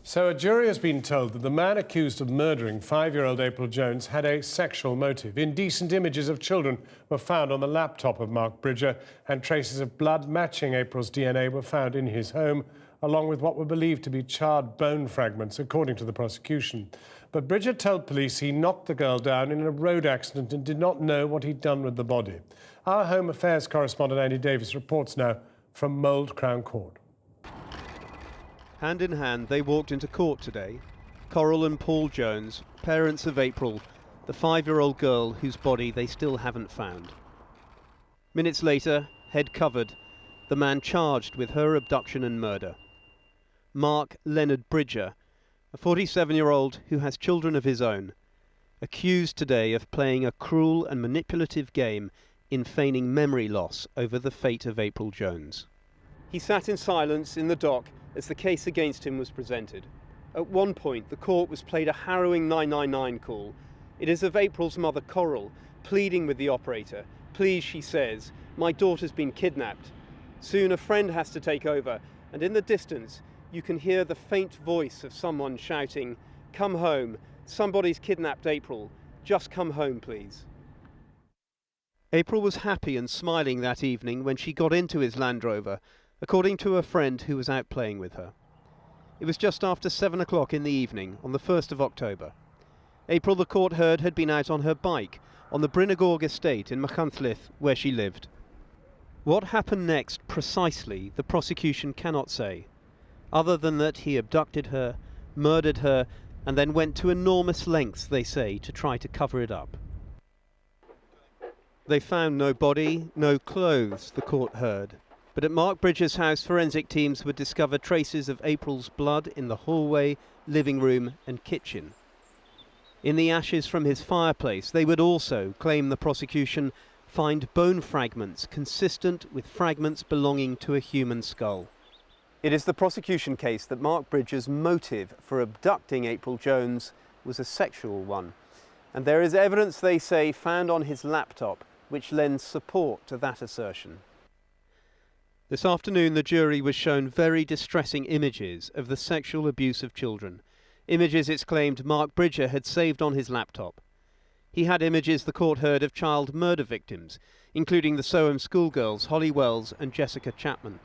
So a jury has been told that the man accused of murdering 5-year-old April Jones had a sexual motive. Indecent images of children were found on the laptop of Mark Bridger, and traces of blood matching April's DNA were found in his home, along with what were believed to be charred bone fragments, according to the prosecution. But Bridger told police he knocked the girl down in a road accident and did not know what he'd done with the body. Our Home Affairs correspondent Andy Davis reports now from Mould Crown Court. Hand in hand, they walked into court today. Coral and Paul Jones, parents of April, the 5-year-old girl whose body they still haven't found. Minutes later, head covered, the man charged with her abduction and murder. Mark Leonard Bridger, a 47-year-old who has children of his own, accused today of playing a cruel and manipulative game in feigning memory loss over the fate of April Jones. He sat in silence in the dock as the case against him was presented. At one point, the court was played a harrowing 999 call. It is of April's mother, Coral, pleading with the operator. "Please," she says, "my daughter's been kidnapped." Soon a friend has to take over, and in the distance, you can hear the faint voice of someone shouting, "Come home, somebody's kidnapped April. Just come home, please." April was happy and smiling that evening when she got into his Land Rover, according to a friend who was out playing with her. It was just after 7 o'clock in the evening on the 1st of October. April, the court heard, had been out on her bike on the Brynagorg estate in Machynlleth, where she lived. What happened next precisely, the prosecution cannot say, other than that he abducted her, murdered her, and then went to enormous lengths, they say, to try to cover it up. They found no body, no clothes, the court heard. But at Mark Bridger's house, forensic teams would discover traces of April's blood in the hallway, living room and kitchen. In the ashes from his fireplace, they would also, claim the prosecution, find bone fragments consistent with fragments belonging to a human skull. It is the prosecution case that Mark Bridger's motive for abducting April Jones was a sexual one. And there is evidence, they say, found on his laptop which lends support to that assertion. This afternoon, the jury was shown very distressing images of the sexual abuse of children. Images, it's claimed, Mark Bridger had saved on his laptop. He had images, the court heard, of child murder victims, including the Soham schoolgirls Holly Wells and Jessica Chapman.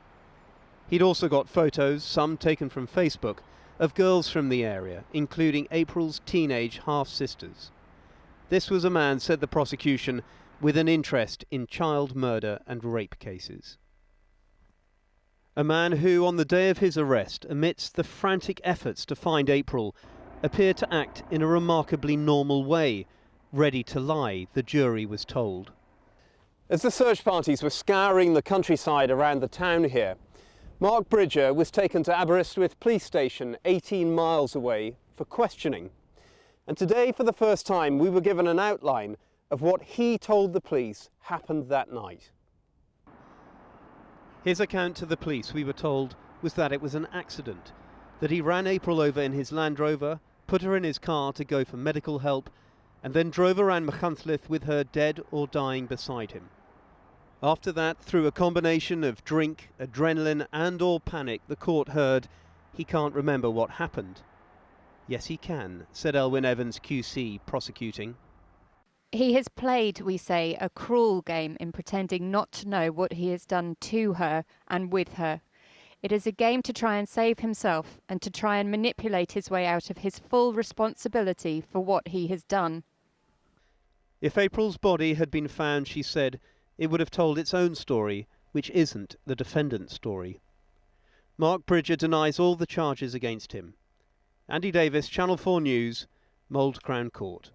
He'd also got photos, some taken from Facebook, of girls from the area, including April's teenage half-sisters. This was a man, said the prosecution, with an interest in child murder and rape cases. A man who, on the day of his arrest, amidst the frantic efforts to find April, appeared to act in a remarkably normal way, ready to lie, the jury was told. As the search parties were scouring the countryside around the town here, Mark Bridger was taken to Aberystwyth police station 18 miles away for questioning. And today, for the first time, we were given an outline of what he told the police happened that night. His account to the police, we were told, was that it was an accident, that he ran April over in his Land Rover, put her in his car to go for medical help, and then drove around Machynlleth with her dead or dying beside him. After that, through a combination of drink, adrenaline and or panic, the court heard he can't remember what happened. Yes, he can, said Elwyn Evans, QC, prosecuting. He has played, we say, a cruel game in pretending not to know what he has done to her and with her. It is a game to try and save himself and to try and manipulate his way out of his full responsibility for what he has done. If April's body had been found, she said, it would have told its own story, which isn't the defendant's story. Mark Bridger denies all the charges against him. Andy Davis, Channel 4 News, Mould Crown Court.